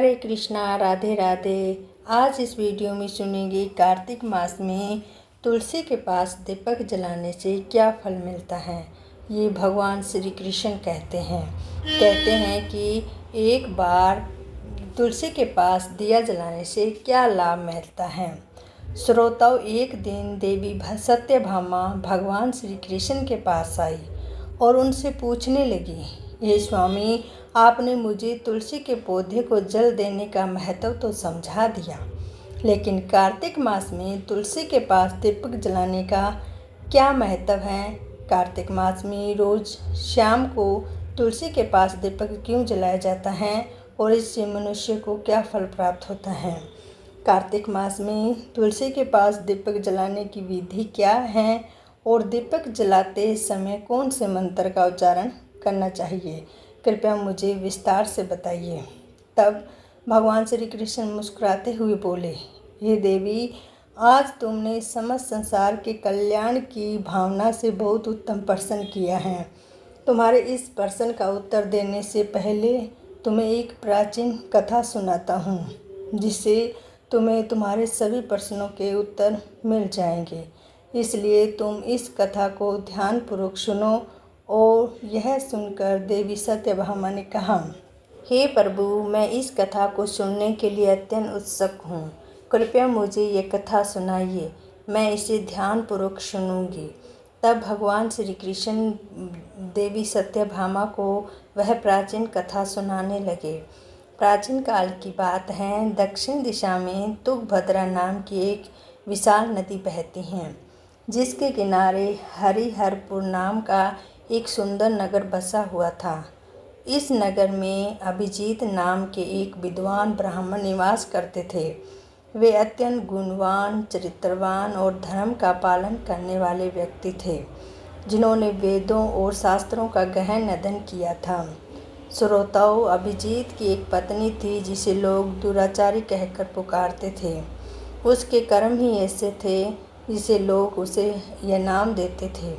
हरे कृष्णा, राधे राधे। आज इस वीडियो में सुनेंगे कार्तिक मास में तुलसी के पास दीपक जलाने से क्या फल मिलता है। ये भगवान श्री कृष्ण कहते हैं कि एक बार तुलसी के पास दिया जलाने से क्या लाभ मिलता है। श्रोताओं, एक दिन देवी सत्यभामा भगवान श्री कृष्ण के पास आई और उनसे पूछने लगी, हे स्वामी, आपने मुझे तुलसी के पौधे को जल देने का महत्व तो समझा दिया, लेकिन कार्तिक मास में तुलसी के पास दीपक जलाने का क्या महत्व है। कार्तिक मास में रोज़ शाम को तुलसी के पास दीपक क्यों जलाया जाता है और इससे मनुष्य को क्या फल प्राप्त होता है। कार्तिक मास में तुलसी के पास दीपक जलाने की विधि क्या है और दीपक जलाते समय कौन से मंत्र का उच्चारण करना चाहिए, कृपया मुझे विस्तार से बताइए। तब भगवान श्री कृष्ण मुस्कुराते हुए बोले, हे देवी, आज तुमने समस्त संसार के कल्याण की भावना से बहुत उत्तम प्रश्न किया है। तुम्हारे इस प्रश्न का उत्तर देने से पहले तुम्हें एक प्राचीन कथा सुनाता हूँ, जिससे तुम्हें तुम्हारे सभी प्रश्नों के उत्तर मिल जाएंगे। इसलिए तुम इस कथा को ध्यानपूर्वक सुनो। और यह सुनकर देवी सत्यभामा ने कहा, हे प्रभु, मैं इस कथा को सुनने के लिए अत्यंत उत्सुक हूँ। कृपया मुझे ये कथा सुनाइए, मैं इसे ध्यानपूर्वक सुनूंगी। तब भगवान श्री कृष्ण देवी सत्यभामा को वह प्राचीन कथा सुनाने लगे। प्राचीन काल की बात है। दक्षिण दिशा में तुंगभद्रा नाम की एक विशाल नदी बहती है, जिसके किनारे हरिहरपुर नाम का एक सुंदर नगर बसा हुआ था। इस नगर में अभिजीत नाम के एक विद्वान ब्राह्मण निवास करते थे। वे अत्यंत गुणवान, चरित्रवान और धर्म का पालन करने वाले व्यक्ति थे, जिन्होंने वेदों और शास्त्रों का गहन अध्ययन किया था। श्रोताओं, अभिजीत की एक पत्नी थी जिसे लोग दुराचारी कहकर पुकारते थे। उसके कर्म ही ऐसे थे जिसे लोग उसे यह नाम देते थे।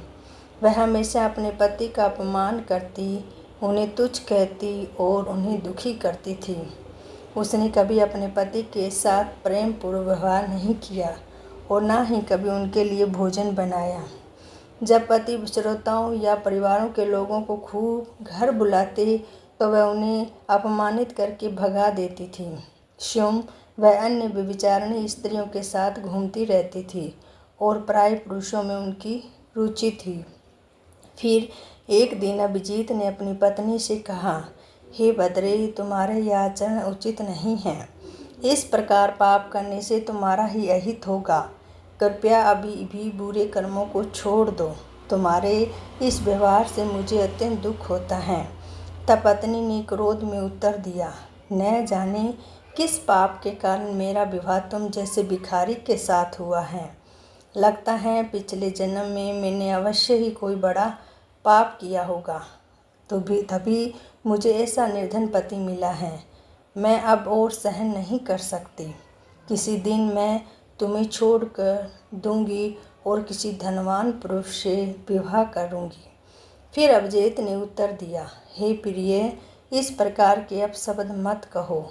वह हमेशा अपने पति का अपमान करती, उन्हें तुच्छ कहती और उन्हें दुखी करती थी। उसने कभी अपने पति के साथ प्रेम पूर्वक व्यवहार नहीं किया और ना ही कभी उनके लिए भोजन बनाया। जब पति श्रोताओं या परिवारों के लोगों को खूब घर बुलाते तो वह उन्हें अपमानित करके भगा देती थी। स्वयं वह अन्य व्यभिचारिणी स्त्रियों के साथ घूमती रहती थी और प्राय पुरुषों में उनकी रुचि थी। फिर एक दिन अभिजीत ने अपनी पत्नी से कहा, हे भद्रे, तुम्हारा यह आचरण उचित नहीं है। इस प्रकार पाप करने से तुम्हारा ही अहित होगा। कृपया अभी भी बुरे कर्मों को छोड़ दो। तुम्हारे इस व्यवहार से मुझे अत्यंत दुख होता है। तब पत्नी ने क्रोध में उत्तर दिया, न जाने किस पाप के कारण मेरा विवाह तुम जैसे भिखारी के साथ हुआ है। लगता है पिछले जन्म में मैंने अवश्य ही कोई बड़ा पाप किया होगा, तो तभी मुझे ऐसा निर्धन पति मिला है। मैं अब और सहन नहीं कर सकती। किसी दिन मैं तुम्हें छोड़ कर दूंगी और किसी धनवान पुरुष से विवाह करूंगी। फिर अभिजीत ने उत्तर दिया, हे प्रिय, इस प्रकार के अपशब्द मत कहो।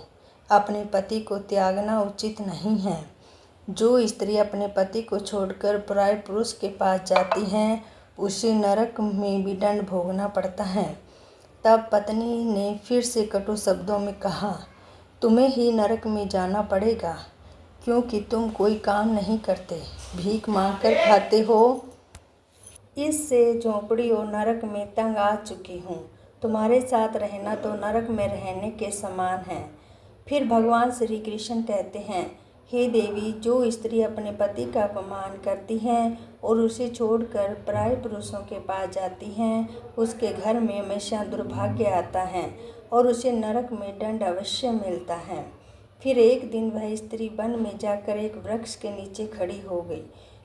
अपने पति को त्यागना उचित नहीं है। जो स्त्री अपने पति को छोड़कर पराये पुरुष के पास जाती हैं, उसे नरक में भी दंड भोगना पड़ता है। तब पत्नी ने फिर से कटु शब्दों में कहा, तुम्हें ही नरक में जाना पड़ेगा, क्योंकि तुम कोई काम नहीं करते, भीख मांगकर खाते हो। इससे झोंपड़ी और नरक में तंग आ चुकी हूँ। तुम्हारे साथ रहना तो नरक में रहने के समान है। फिर भगवान श्री कृष्ण कहते हैं, हे देवी, जो स्त्री अपने पति का अपमान करती हैं और उसे छोड़कर पराये पुरुषों के पास जाती हैं, उसके घर में हमेशा दुर्भाग्य आता है और उसे नरक में दंड अवश्य मिलता है। फिर एक दिन वह स्त्री वन में जाकर एक वृक्ष के नीचे खड़ी हो गई,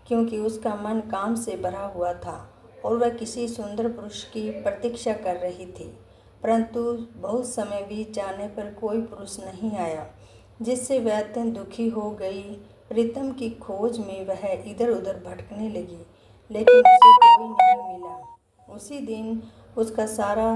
क्योंकि उसका मन काम से भरा हुआ था और वह किसी सुंदर पुरुष की प्रतीक्षा कर रही थी। परंतु बहुत समय बीत जाने पर कोई पुरुष नहीं आया, जिससे वह अत्यंत दुखी हो गई। प्रीतम की खोज में वह इधर उधर भटकने लगी, लेकिन उसे कोई नहीं मिला। उसी दिन उसका सारा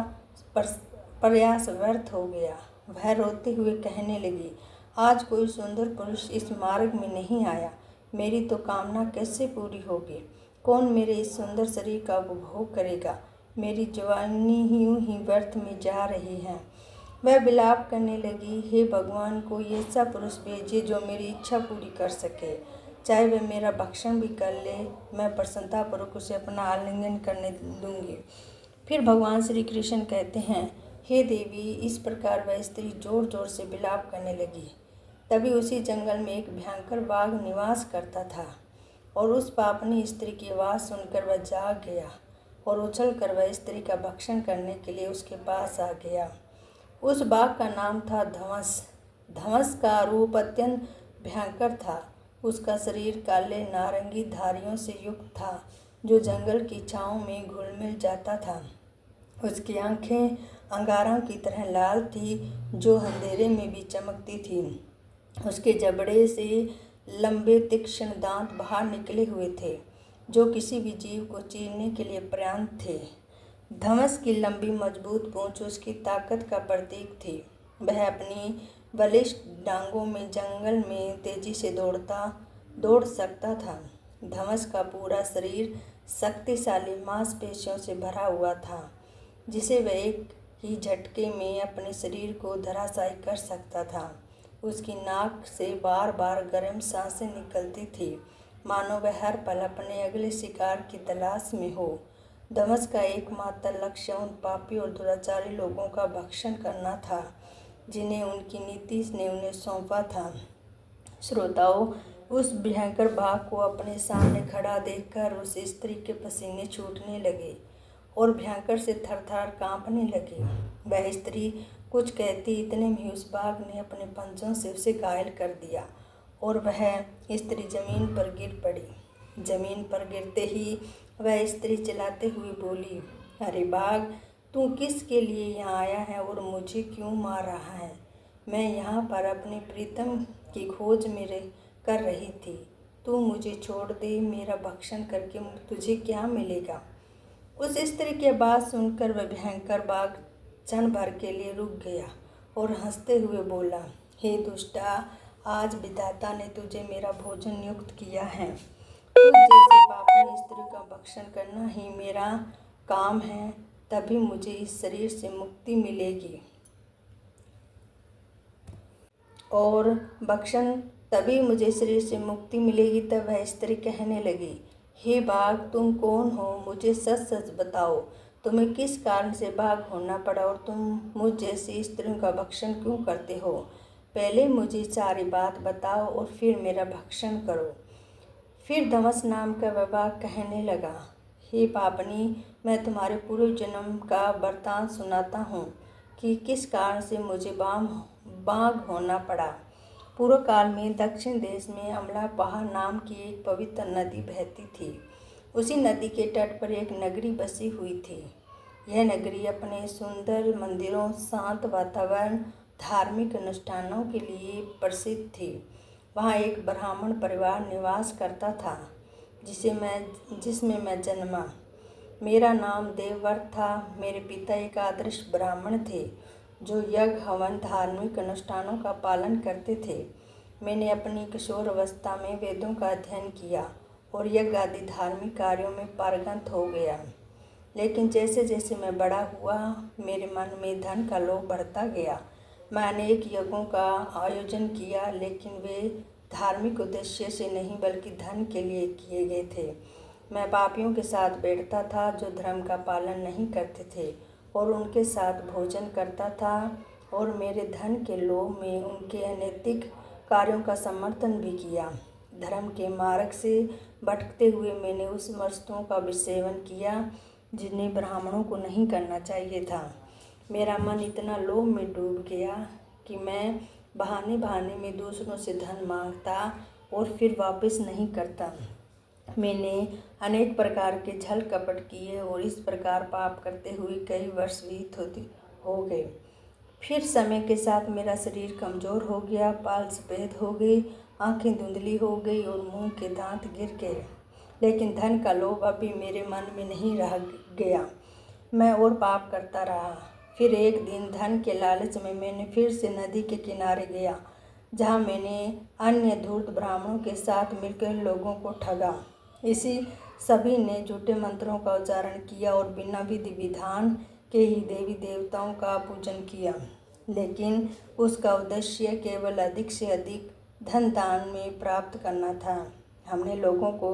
प्रयास व्यर्थ हो गया। वह रोते हुए कहने लगी, आज कोई सुंदर पुरुष इस मार्ग में नहीं आया, मेरी तो कामना कैसे पूरी होगी? कौन मेरे इस सुंदर शरीर का उपभोग करेगा? मेरी जवानी यूं ही व्यर्थ में जा रही है। वह विलाप करने लगी, हे भगवान, कोई ऐसा पुरुष भेजिए जो मेरी इच्छा पूरी कर सके, चाहे वह मेरा भक्षण भी कर ले, मैं प्रसन्नतापूर्वक उसे अपना आलिंगन करने दूंगी। फिर भगवान श्री कृष्ण कहते हैं, हे देवी, इस प्रकार वह स्त्री जोर जोर से विलाप करने लगी। तभी उसी जंगल में एक भयंकर बाघ निवास करता था और उस पापनी स्त्री की आवाज़ सुनकर वह जाग गया और उछलकर वह स्त्री का भक्षण करने के लिए उसके पास आ गया। उस बाघ का नाम था धवंस। धवंस का रूप अत्यंत भयंकर था। उसका शरीर काले नारंगी धारियों से युक्त था जो जंगल की छाँव में घुल मिल जाता था। उसकी आंखें अंगारों की तरह लाल थी जो अंधेरे में भी चमकती थीं। उसके जबड़े से लंबे तीक्ष्ण दांत बाहर निकले हुए थे जो किसी भी जीव को चीरने के लिए पर्याप्त थे। धवंस की लंबी मजबूत पूंछ उसकी ताकत का प्रतीक थी। वह अपनी बलिष्ठ डांगों में जंगल में तेजी से दौड़ सकता था। धवंस का पूरा शरीर शक्तिशाली मांसपेशियों से भरा हुआ था जिसे वह एक ही झटके में अपने शरीर को धराशायी कर सकता था। उसकी नाक से बार बार गर्म सांसें निकलती थी, मानो वह हर पल अपने अगले शिकार की तलाश में हो। धवंस का एकमात्र लक्ष्य उन पापी और दुराचारी लोगों का भक्षण करना था जिन्हें उनकी नीति ने उन्हें सौंपा था। श्रोताओं, उस भयंकर बाघ को अपने सामने खड़ा देखकर उस स्त्री के पसीने छूटने लगे और भयंकर से थरथर कांपने लगे। वह स्त्री कुछ कहती इतने में उस बाघ ने अपने पंजों से उसे घायल कर दिया और वह स्त्री जमीन पर गिर पड़ी। जमीन पर गिरते ही वह स्त्री चिल्लाते हुए बोली, अरे बाघ, तू किसके लिए यहाँ आया है और मुझे क्यों मार रहा है? मैं यहाँ पर अपने प्रीतम की खोज कर रही थी। तू मुझे छोड़ दे, मेरा भक्षण करके तुझे क्या मिलेगा? उस स्त्री की बात सुनकर वह भयंकर बाघ क्षण भर के लिए रुक गया और हंसते हुए बोला, हे दुष्टा, आज विधाता ने तुझे मेरा भोजन नियुक्त किया है। तुझ जैसी पापनी स्त्री का भक्षण करना ही मेरा काम है, तभी मुझे इस शरीर से मुक्ति मिलेगी। और भक्षण तभी मुझे शरीर से मुक्ति मिलेगी। तब वह स्त्री कहने लगी, हे बाघ, तुम कौन हो? मुझे सच सच बताओ, तुम्हें किस कारण से बाघ होना पड़ा और तुम मुझ जैसी स्त्रियों का भक्षण क्यों करते हो? पहले मुझे सारी बात बताओ और फिर मेरा भक्षण करो। फिर धवंस नाम का वह बाघ कहने लगा, हे पापनी, मैं तुम्हारे पूर्व जन्म का वृत्तांत सुनाता हूँ कि किस कारण से मुझे बाघ होना पड़ा। पूर्व काल में दक्षिण देश में अमला पहाड़ नाम की एक पवित्र नदी बहती थी। उसी नदी के तट पर एक नगरी बसी हुई थी। यह नगरी अपने सुंदर मंदिरों, शांत वातावरण, धार्मिक अनुष्ठानों के लिए प्रसिद्ध थी। वहाँ एक ब्राह्मण परिवार निवास करता था जिसमें मैं जन्मा। मेरा नाम देवव्रत था। मेरे पिता एक आदर्श ब्राह्मण थे जो यज्ञ, हवन, धार्मिक अनुष्ठानों का पालन करते थे। मैंने अपनी किशोर अवस्था में वेदों का अध्ययन किया और यज्ञ आदि धार्मिक कार्यों में पारंगत हो गया। लेकिन जैसे जैसे मैं बड़ा हुआ, मेरे मन में धन का लोभ बढ़ता गया। मैं अनेक यज्ञों का आयोजन किया, लेकिन वे धार्मिक उद्देश्य से नहीं बल्कि धन के लिए किए गए थे। मैं पापियों के साथ बैठता था जो धर्म का पालन नहीं करते थे और उनके साथ भोजन करता था और मेरे धन के लोभ में उनके अनैतिक कार्यों का समर्थन भी किया। धर्म के मार्ग से भटकते हुए मैंने उस वस्तुओं का भी सेवन किया जिन्हें ब्राह्मणों को नहीं करना चाहिए था। मेरा मन इतना लोभ में डूब गया कि मैं बहाने बहाने में दूसरों से धन मांगता और फिर वापस नहीं करता। मैंने अनेक प्रकार के छल कपट किए और इस प्रकार पाप करते हुए कई वर्ष हो गए। फिर समय के साथ मेरा शरीर कमज़ोर हो गया, बाल सफ़ेद हो गए, आंखें धुंधली हो गई और मुंह के दांत गिर गए। लेकिन धन का लोभ अभी मेरे मन में नहीं रह गया। मैं और पाप करता रहा। फिर एक दिन धन के लालच में मैंने फिर से नदी के किनारे गया, जहाँ मैंने अन्य धूर्त ब्राह्मणों के साथ मिलकर लोगों को ठगा। इसी सभी ने झूठे मंत्रों का उच्चारण किया और बिना विधि विधान के ही देवी देवताओं का पूजन किया, लेकिन उसका उद्देश्य केवल अधिक से अधिक धन दान में प्राप्त करना था। हमने लोगों को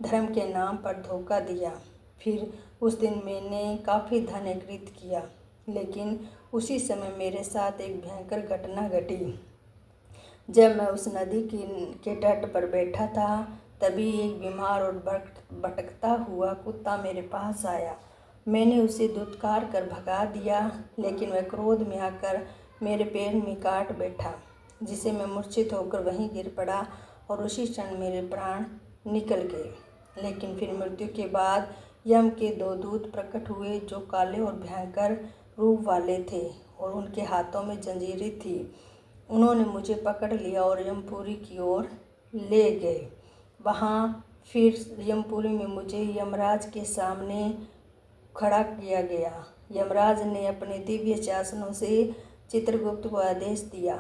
धर्म के नाम पर धोखा दिया। फिर उस दिन मैंने काफ़ी धन एकत्रित किया, लेकिन उसी समय मेरे साथ एक भयंकर घटना घटी। जब मैं उस नदी के तट पर बैठा था, तभी एक बीमार और भटकता हुआ कुत्ता मेरे पास आया। मैंने उसे धुतकार कर भगा दिया, लेकिन वह क्रोध में आकर मेरे पैर में काट बैठा, जिसे मैं मूर्छित होकर वहीं गिर पड़ा और उसी क्षण मेरे प्राण निकल गए। लेकिन फिर मृत्यु के बाद यम के 2 दूत प्रकट हुए, जो काले और भयंकर रूप वाले थे और उनके हाथों में जंजीरें थी। उन्होंने मुझे पकड़ लिया और यमपुरी की ओर ले गए। वहाँ फिर यमपुरी में मुझे यमराज के सामने खड़ा किया गया। यमराज ने अपने दिव्य शासनों से चित्रगुप्त को आदेश दिया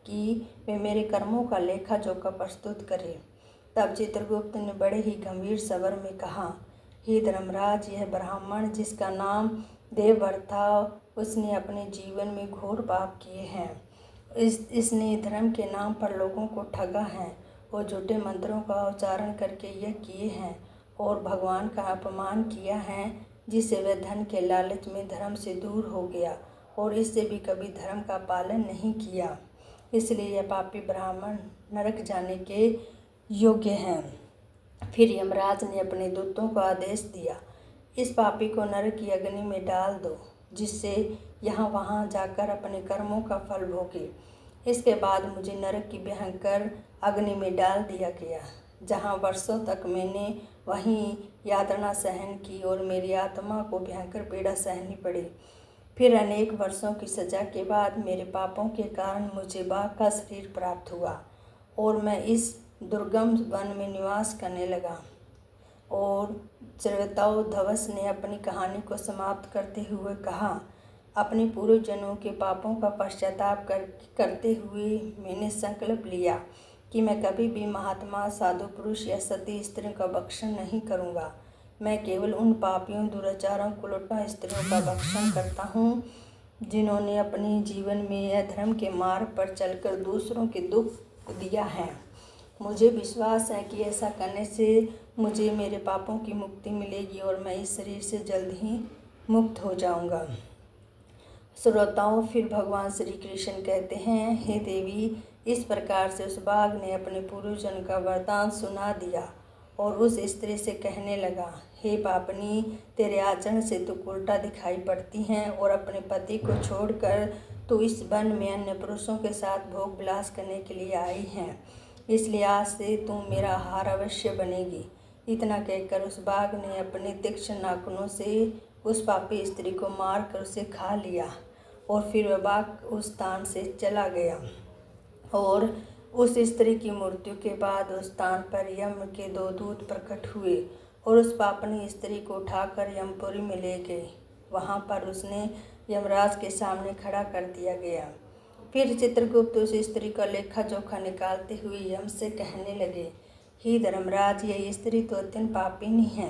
कि वे मेरे कर्मों का लेखा जोखा प्रस्तुत करें। तब चित्रगुप्त ने बड़े ही गंभीर स्वर में कहा, हे धर्मराज, यह ब्राह्मण जिसका नाम देवव्रत था, उसने अपने जीवन में घोर पाप किए हैं। इसने धर्म के नाम पर लोगों को ठगा है और झूठे मंत्रों का उच्चारण करके यह किए हैं और भगवान का अपमान किया है, जिससे वह धन के लालच में धर्म से दूर हो गया और इससे भी कभी धर्म का पालन नहीं किया। इसलिए यह पापी ब्राह्मण नरक जाने के योग्य हैं। फिर यमराज ने अपने दूतों को आदेश दिया, इस पापी को नरक की अग्नि में डाल दो, जिससे यहाँ वहाँ जाकर अपने कर्मों का फल भोगे। इसके बाद मुझे नरक की भयंकर अग्नि में डाल दिया गया, जहाँ वर्षों तक मैंने वहीं यातना सहन की और मेरी आत्मा को भयंकर पीड़ा सहनी पड़ी। फिर अनेक वर्षों की सज़ा के बाद मेरे पापों के कारण मुझे बाघ का शरीर प्राप्त हुआ और मैं इस दुर्गम वन में निवास करने लगा। और श्वेताओ धवस ने अपनी कहानी को समाप्त करते हुए कहा, अपने पूर्व जन्मों के पापों का पश्चाताप करते हुए मैंने संकल्प लिया कि मैं कभी भी महात्मा, साधु पुरुष या सती स्त्रियों का भक्षण नहीं करूँगा। मैं केवल उन पापियों, दुराचारों, कुलटा स्त्रियों का भक्षण करता हूँ जिन्होंने अपने जीवन में अधर्म के मार्ग पर चलकर दूसरों के दुख दिया है। मुझे विश्वास है कि ऐसा करने से मुझे मेरे पापों की मुक्ति मिलेगी और मैं इस शरीर से जल्द ही मुक्त हो जाऊंगा। श्रोताओं, फिर भगवान श्री कृष्ण कहते हैं, हे देवी, इस प्रकार से उस बाघ ने अपने पूर्वजन्म का वरदान सुना दिया और उस स्त्री से कहने लगा, हे पापनी, तेरे आचरण से तू उल्टा दिखाई पड़ती है और अपने पति को छोड़कर तू इस वन में अन्य पुरुषों के साथ भोग विलास करने के लिए आई है। इसलिए आज से तू मेरा आहार अवश्य बनेगी। इतना कहकर उस बाघ ने अपने तीक्ष्ण नाखूनों से उस पापी स्त्री को मारकर उसे खा लिया और फिर वह बाघ उस स्थान से चला गया। और उस स्त्री की मृत्यु के बाद उस स्थान पर यम के 2 दूत प्रकट हुए और उस पापनी स्त्री को उठाकर यमपुरी में ले गए। वहाँ पर उसने यमराज के सामने खड़ा कर दिया गया। फिर चित्रगुप्त उस स्त्री का लेखा जोखा निकालते हुए यम से कहने लगे, हे धर्मराज, यह स्त्री तो अत्यंत पापिनी है।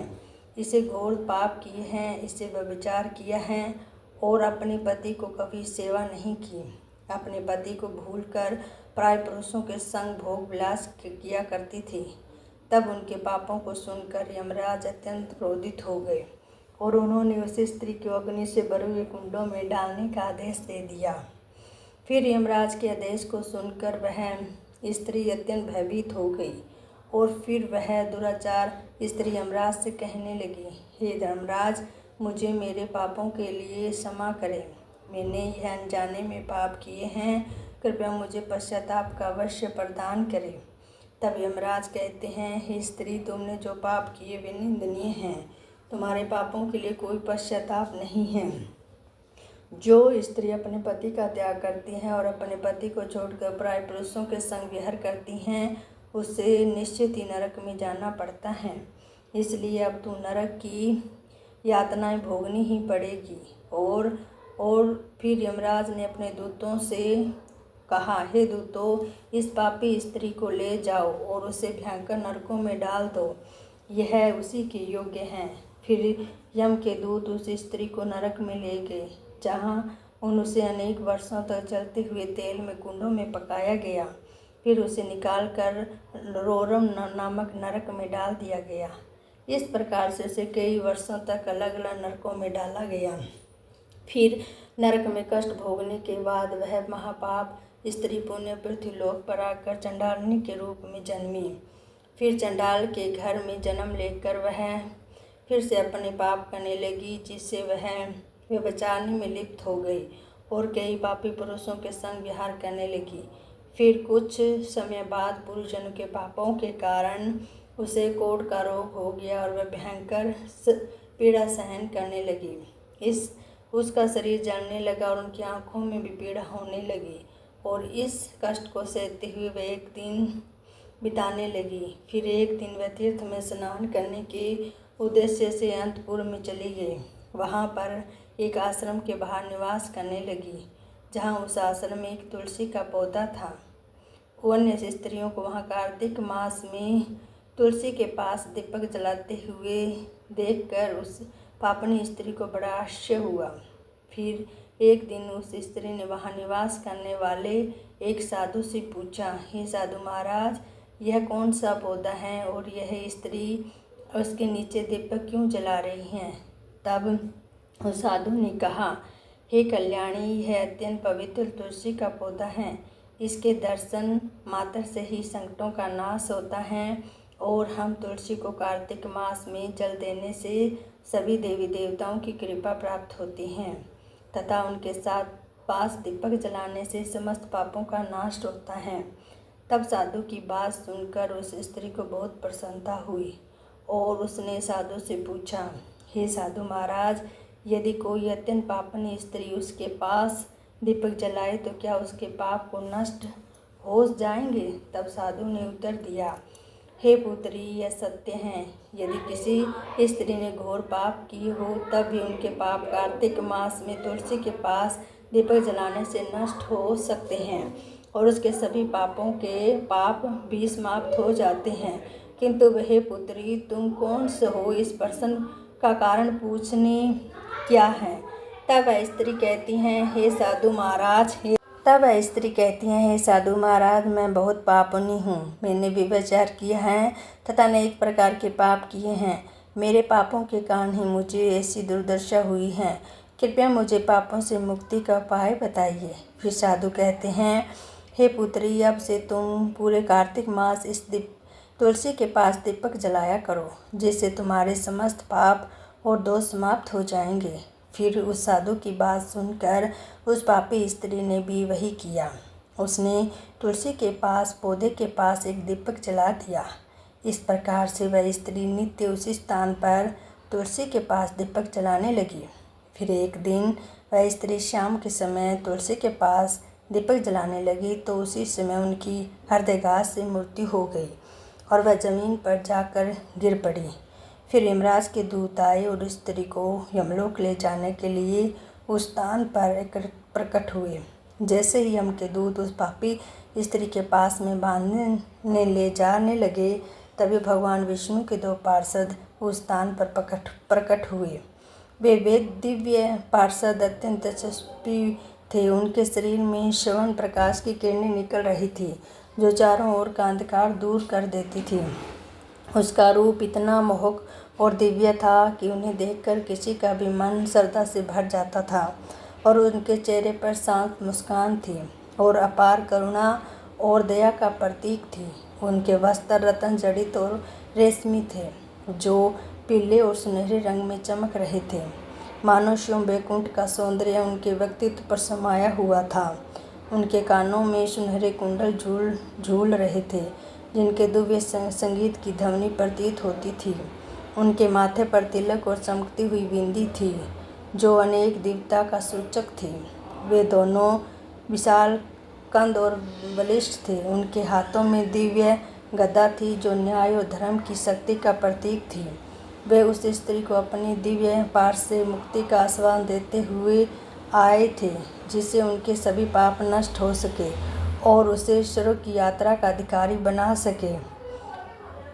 इसे घोर पाप किए हैं, इससे व्यभिचार किया है और अपने पति को कभी सेवा नहीं की। अपने पति को भूलकर प्राय पुरुषों के संग भोग विलास किया करती थी। तब उनके पापों को सुनकर यमराज अत्यंत क्रोधित हो गए और उन्होंने उस स्त्री को अग्नि से भरे हुए कुंडों में डालने का आदेश दे दिया। फिर यमराज के आदेश को सुनकर वह स्त्री अत्यंत भयभीत हो गई और फिर वह दुराचार स्त्री यमराज से कहने लगी, हे धर्मराज, मुझे मेरे पापों के लिए क्षमा करें। मैंने यह अनजाने में पाप किए हैं, कृपया मुझे पश्चाताप का अवश्य प्रदान करें। तब यमराज कहते हैं, हे स्त्री, तुमने जो पाप किए वे निंदनीय हैं। तुम्हारे पापों के लिए कोई पश्चाताप नहीं है। जो स्त्री अपने पति का त्याग करती हैं और अपने पति को छोड़कर प्राय पुरुषों के संग विहार करती हैं, उसे निश्चित ही नरक में जाना पड़ता है। इसलिए अब तू नरक की यातनाएं भोगनी ही पड़ेगी और और फिर यमराज ने अपने दूतों से कहा, हे दूतों, इस पापी स्त्री को ले जाओ और उसे भयंकर नरकों में डाल दो, यह उसी के योग्य हैं। फिर यम के दूत उस स्त्री को नरक में ले गए, जहाँ उसे अनेक वर्षों तक जलते हुए तेल में कुंडों में पकाया गया। फिर उसे निकालकर रोरम नामक नरक में डाल दिया गया। इस प्रकार से उसे कई वर्षों तक अलग अलग नरकों में डाला गया। फिर नरक में कष्ट भोगने के बाद वह महापाप स्त्री पुण्य पृथ्वीलोक पर आकर चंडालनी के रूप में जन्मी। फिर चंडाल के घर में जन्म लेकर वह फिर से अपने पाप करने लगी, जिससे वह व्यभिचारिणी में लिप्त हो गई और कई पापी पुरुषों के संग विहार करने लगी। फिर कुछ समय बाद पूर्वजन्म के पापों के कारण उसे कोढ़ का रोग हो गया और वह भयंकर पीड़ा सहन करने लगी। उसका शरीर जलने लगा और उनकी आंखों में भी पीड़ा होने लगी और इस कष्ट को सहते हुए वह एक दिन बिताने लगी। फिर एक दिन वह तीर्थ में स्नान करने के उद्देश्य से अंतपुर में चली गई। वहाँ पर एक आश्रम के बाहर निवास करने लगी, जहाँ उस आश्रम में एक तुलसी का पौधा था। अन्य स्त्रियों को वहाँ कार्तिक मास में तुलसी के पास दीपक जलाते हुए देखकर उस पापनी स्त्री को बड़ा आश्चर्य हुआ। फिर एक दिन उस स्त्री ने वहाँ निवास करने वाले एक साधु से पूछा, हे साधु महाराज, यह कौन सा पौधा है और यह स्त्री उसके नीचे दीपक क्यों जला रही हैं? तब उस साधु ने कहा, हे कल्याणी, यह अत्यंत पवित्र तुलसी का पौधा है। इसके दर्शन मात्र से ही संकटों का नाश होता है और हम तुलसी को कार्तिक मास में जल देने से सभी देवी देवताओं की कृपा प्राप्त होती है तथा उनके साथ पास दीपक जलाने से समस्त पापों का नाश होता है। तब साधु की बात सुनकर उस स्त्री को बहुत प्रसन्नता हुई और उसने साधु से पूछा, हे साधु महाराज, यदि कोई अत्यंत पापनी स्त्री उसके पास दीपक जलाए तो क्या उसके पाप को नष्ट हो जाएंगे? तब साधु ने उत्तर दिया, हे पुत्री, यह सत्य है। यदि किसी स्त्री ने घोर पाप किए हो तब भी उनके पाप कार्तिक मास में तुलसी के पास दीपक जलाने से नष्ट हो सकते हैं और उसके सभी पापों के पाप भी समाप्त हो जाते हैं। किंतु वह पुत्री, तुम कौन से हो? इस प्रश्न का कारण पूछने क्या है? तब वह स्त्री कहती हैं, हे साधु महाराज, मैं बहुत पापनी हूँ। मैंने व्यभिचार किया है तथा अनेक प्रकार के पाप किए हैं। मेरे पापों के कारण ही मुझे ऐसी दुर्दशा हुई है। कृपया मुझे पापों से मुक्ति का उपाय बताइए। फिर साधु कहते हैं, हे पुत्री, अब से तुम पूरे कार्तिक मास इस तुलसी के पास दीपक जलाया करो, जिससे तुम्हारे समस्त पाप और दोष समाप्त हो जाएंगे। फिर उस साधु की बात सुनकर उस पापी स्त्री ने भी वही किया। उसने तुलसी के पास पौधे के पास एक दीपक जला दिया। इस प्रकार से वह स्त्री नित्य उसी स्थान पर तुलसी के पास दीपक जलाने लगी। फिर एक दिन वह स्त्री शाम के समय तुलसी के पास दीपक जलाने लगी तो उसी समय उनकी हृदयाघात से मृत्यु हो गई और वह जमीन पर जाकर गिर पड़ी। फिर यमराज के दूत आए और उस स्त्री को यमलोक ले जाने के लिए उस स्थान पर प्रकट हुए। जैसे ही यम के दूत उस पापी स्त्री के पास में बांधने ले जाने लगे, तभी भगवान विष्णु के 2 पार्षद उस स्थान पर प्रकट हुए। वे दिव्य पार्षद अत्यंत तेजस्वी थे। उनके शरीर में श्रवण प्रकाश की किरणें निकल रही थी, जो चारों ओर का अंधकार दूर कर देती थी। उसका रूप इतना मोहक और दिव्य था कि उन्हें देखकर किसी का भी मन श्रद्धा से भर जाता था और उनके चेहरे पर शांत मुस्कान थी और अपार करुणा और दया का प्रतीक थी। उनके वस्त्र रत्न जड़ित और रेशमी थे, जो पीले और सुनहरे रंग में चमक रहे थे। मानो स्वयं वैकुंठ का सौंदर्य उनके व्यक्तित्व पर समाया हुआ था। उनके कानों में सुनहरे कुंडल झूल रहे थे, जिनके दिव्य संगीत की ध्वनि प्रतीत होती थी। उनके माथे पर तिलक और चमकती हुई बिंदी थी, जो अनेक दिव्यता का सूचक थी। वे दोनों विशाल कंद और बलिष्ठ थे। उनके हाथों में दिव्य गदा थी, जो न्याय और धर्म की शक्ति का प्रतीक थी। वे उस स्त्री को अपनी दिव्य पाश से मुक्ति का आश्वासन देते हुए आए थे जिससे उनके सभी पाप नष्ट हो सके और उसे स्वर्ग की यात्रा का अधिकारी बना सके।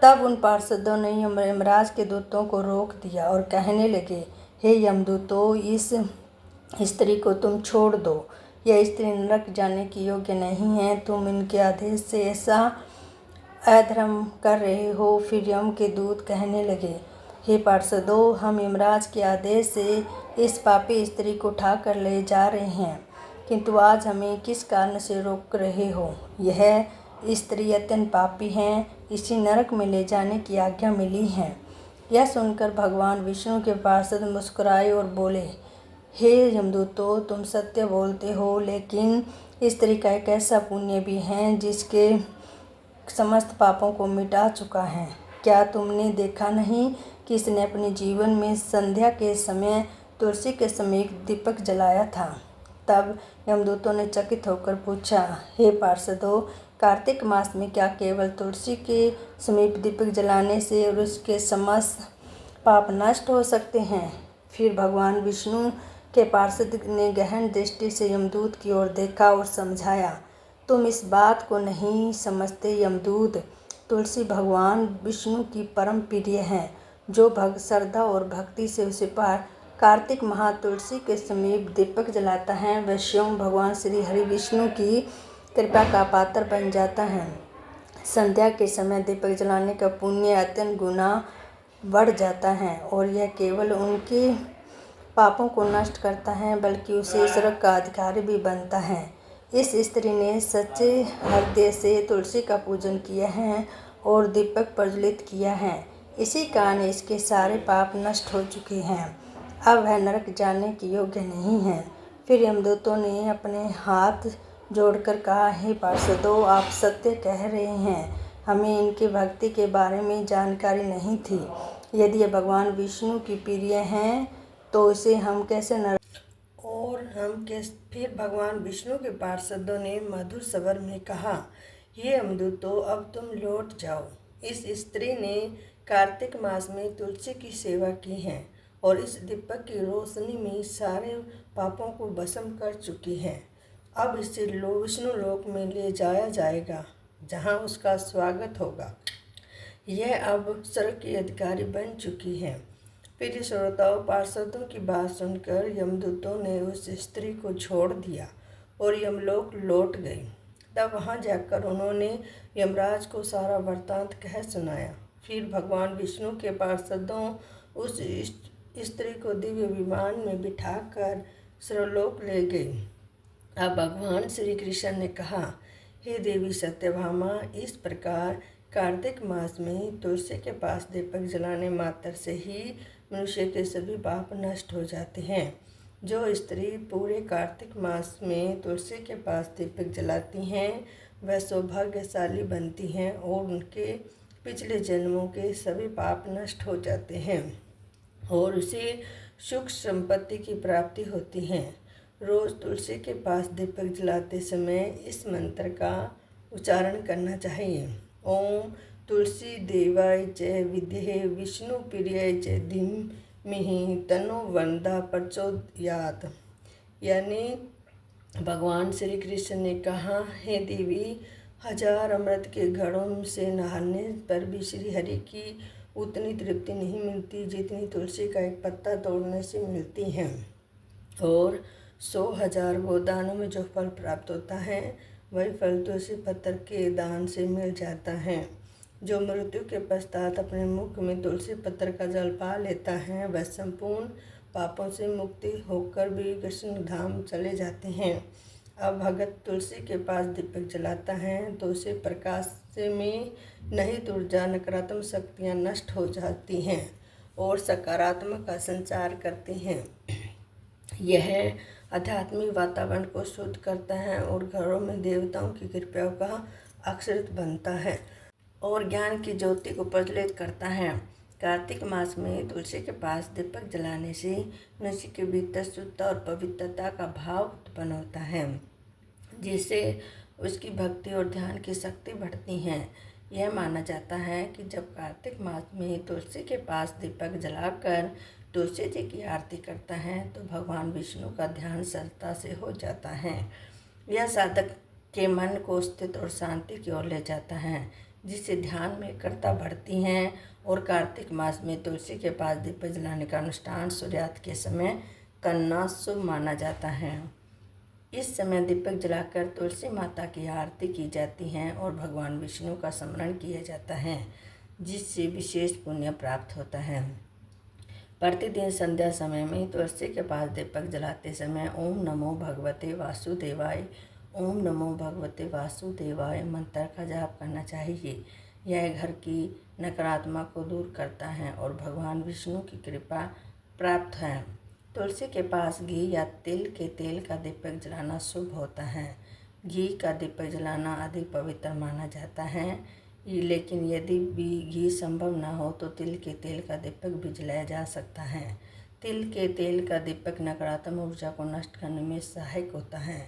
तब उन पार्षदों ने यमराज के दूतों को रोक दिया और कहने लगे, हे यमदूतों, इस स्त्री को तुम छोड़ दो। यह स्त्री नरक जाने की योग्य नहीं है। तुम इनके आदेश से ऐसा अधर्म कर रहे हो। फिर यम के दूत कहने लगे, हे पार्षदों, हम यमराज के आदेश से इस पापी स्त्री को उठाकर ले जा रहे हैं, किंतु आज हमें किस कारण से रोक रहे हो? यह स्त्री अत्यंत पापी है, इसी नरक में ले जाने की आज्ञा मिली है। यह सुनकर भगवान विष्णु के पार्षद मुस्कुराए और बोले, हे यमदूतों, तुम सत्य बोलते हो, लेकिन स्त्री का एक ऐसा पुण्य भी है जिसके समस्त पापों को मिटा चुका है। क्या तुमने देखा नहीं कि इसने अपने जीवन में संध्या के समय तुलसी के समीप दीपक जलाया था? तब यमदूतों ने चकित होकर पूछा, हे पार्षदों, कार्तिक मास में क्या केवल तुलसी के समीप दीपक जलाने से और उसके समस्त पाप नष्ट हो सकते हैं? फिर भगवान विष्णु के पार्षद ने गहन दृष्टि से यमदूत की ओर देखा और समझाया, तुम इस बात को नहीं समझते यमदूत। तुलसी भगवान विष्णु की परम प्रिय है। जो भक्त श्रद्धा और भक्ति से उसे पार कार्तिक महा तुलसी के समीप दीपक जलाता है, वह स्वयं भगवान श्री हरि विष्णु की कृपा का पात्र बन जाता है। संध्या के समय दीपक जलाने का पुण्य अत्यंत गुना बढ़ जाता है और यह केवल उनके पापों को नष्ट करता है, बल्कि उसे स्वर्ग का अधिकारी भी बनता है। इस स्त्री ने सच्चे हृदय से तुलसी का पूजन किया है और दीपक प्रज्वलित किया है। इसी कारण इसके सारे पाप नष्ट हो चुके हैं। अब वह नरक जाने की योग्य नहीं है। फिर यमदूतों ने अपने हाथ जोड़कर कहा, हे पार्षदों, आप सत्य कह रहे हैं। हमें इनकी भक्ति के बारे में जानकारी नहीं थी। यदि ये भगवान विष्णु की प्रिय हैं तो इसे हम कैसे फिर भगवान विष्णु के पार्षदों ने मधुर स्वर में कहा, ये यमदूतों, अब तुम लौट जाओ। इस स्त्री ने कार्तिक मास में तुलसी की सेवा की है और इस दीपक की रोशनी में सारे पापों को भस्म कर चुकी है। अब इसे विष्णु लोक में ले जाया जाएगा, जहाँ उसका स्वागत होगा। यह अब स्वर्ग की अधिकारी बन चुकी है। फिर श्रोताओं पार्षदों की बात सुनकर यमदूतों ने उस स्त्री को छोड़ दिया और यमलोक लौट गई। तब वहां जाकर उन्होंने यमराज को सारा वृत्तांत कह सुनाया। फिर भगवान विष्णु के पार्षदों उस स्त्री को दिव्य विमान में बिठाकर स्वर्गलोक ले गए। अब भगवान श्री कृष्ण ने कहा, हे देवी सत्यभामा, इस प्रकार कार्तिक मास में तुलसी के पास दीपक जलाने मात्र से ही मनुष्य के सभी पाप नष्ट हो जाते हैं। जो स्त्री पूरे कार्तिक मास में तुलसी के पास दीपक जलाती हैं, वह सौभाग्यशाली बनती हैं और उनके पिछले जन्मों के सभी पाप नष्ट हो जाते हैं और उसे सुख संपत्ति की प्राप्ति होती है। रोज तुलसी के पास दीपक जलाते समय इस मंत्र का उच्चारण करना चाहिए, ओम तुलसी देवाय च विद्महे विष्णु प्रियाय च धीमहि तन्नो वरुणः प्रचोदयात्। यानी भगवान श्री कृष्ण ने कहा, हे देवी, 1000 अमृत के घड़ों से नहाने पर भी श्री हरि की उतनी तृप्ति नहीं मिलती जितनी तुलसी का एक पत्ता तोड़ने से मिलती है, और 100,000 गोदानों में जो फल प्राप्त होता है वही फल तुलसी पत्थर के दान से मिल जाता है। जो मृत्यु के पश्चात अपने मुख में तुलसी पत्थर का जल पा लेता है, वह संपूर्ण पापों से मुक्ति होकर भी कृष्ण धाम चले जाते हैं। अब भगत तुलसी के पास दीपक जलाता है तो उसे प्रकाश में निहित ऊर्जा नकारात्मक शक्तियाँ नष्ट हो जाती हैं और सकारात्मक का संचार करती हैं। यह आध्यात्मिक वातावरण को शुद्ध करता है और घरों में देवताओं की कृपा का अक्षरित बनता है और ज्ञान की ज्योति को प्रज्वलित करता है। कार्तिक मास में तुलसी के पास दीपक जलाने से मनुष्य के भीतर शुद्धता और पवित्रता का भाव उत्पन्न होता है, जिससे उसकी भक्ति और ध्यान की शक्ति बढ़ती है। यह माना जाता है कि जब कार्तिक मास में तुलसी के पास दीपक जलाकर तुलसी जी की आरती करता है तो भगवान विष्णु का ध्यान सरलता से हो जाता है। यह साधक के मन को स्थित और शांति की ओर ले जाता है, जिससे ध्यान में एकाग्रता बढ़ती है। और कार्तिक मास में तुलसी के पास दीपक जलाने का अनुष्ठान सूर्यास्त के समय करना शुभ माना जाता है। इस समय दीपक जलाकर तुलसी माता की आरती की जाती है और भगवान विष्णु का स्मरण किया जाता है, जिससे विशेष पुण्य प्राप्त होता है। प्रतिदिन संध्या समय में तुलसी के पास दीपक जलाते समय ओम नमो भगवते वासुदेवाय, ओम नमो भगवते वासुदेवाय मंत्र का जाप करना चाहिए। यह घर की नकारात्मक को दूर करता है और भगवान विष्णु की कृपा प्राप्त है। तुलसी के पास घी या तिल के तेल का दीपक जलाना शुभ होता है। घी का दीपक जलाना अधिक पवित्र माना जाता है, लेकिन यदि भी घी संभव न हो तो तिल के तेल का दीपक भी जलाया जा सकता है। तिल के तेल का दीपक नकारात्मक ऊर्जा को नष्ट करने में सहायक होता है।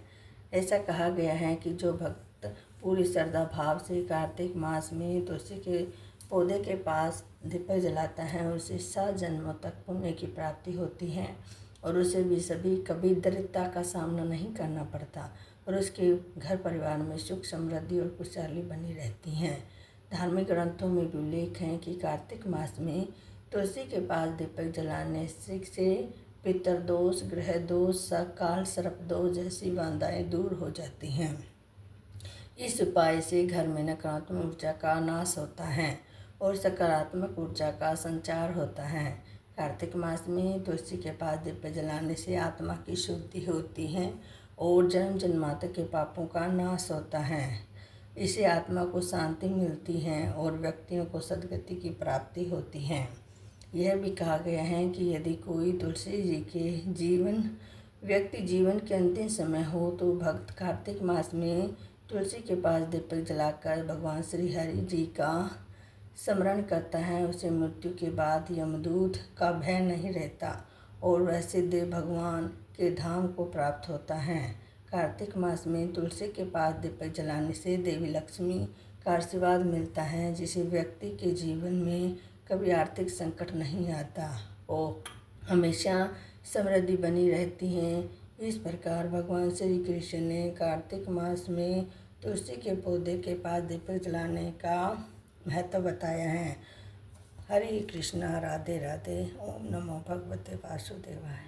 ऐसा कहा गया है कि जो भक्त पूरी श्रद्धा भाव से कार्तिक मास में तुलसी के पौधे के पास दीपक जलाता है, उसे 7 जन्मों तक पुण्य की प्राप्ति होती है और उसे भी कभी दरिद्रता का सामना नहीं करना पड़ता और उसके घर परिवार में सुख समृद्धि और खुशहाली बनी रहती हैं। धार्मिक ग्रंथों में भी उल्लेख है कि कार्तिक मास में तुलसी के पास दीपक जलाने से पितृदोष, ग्रह दोष, काल सर्प दोष जैसी बाधाएं दूर हो जाती हैं। इस उपाय से घर में नकारात्मक ऊर्जा का नाश होता है और सकारात्मक ऊर्जा का संचार होता है। कार्तिक मास में तुलसी के पास दीपक जलाने से आत्मा की शुद्धि होती है और जन्म जन्मांतर के पापों का नाश होता है। इससे आत्मा को शांति मिलती है और व्यक्तियों को सद्गति की प्राप्ति होती है। यह भी कहा गया है कि यदि कोई तुलसी जी के व्यक्ति जीवन के अंतिम समय हो तो भक्त कार्तिक मास में तुलसी के पास दीपक जलाकर भगवान श्री हरि जी का स्मरण करता है, उसे मृत्यु के बाद यमदूत का भय नहीं रहता और वैसे देव भगवान के धाम को प्राप्त होता है। कार्तिक मास में तुलसी के पास दीपक जलाने से देवी लक्ष्मी का आशीर्वाद मिलता है, जिससे व्यक्ति के जीवन में कभी आर्थिक संकट नहीं आता और हमेशा समृद्धि बनी रहती है। इस प्रकार भगवान श्री कृष्ण ने कार्तिक मास में तुलसी के पौधे के पास दीपक जलाने का महत्व बताया है। हरे कृष्णा, राधे राधे, ओम नमो भगवते वासुदेवाय।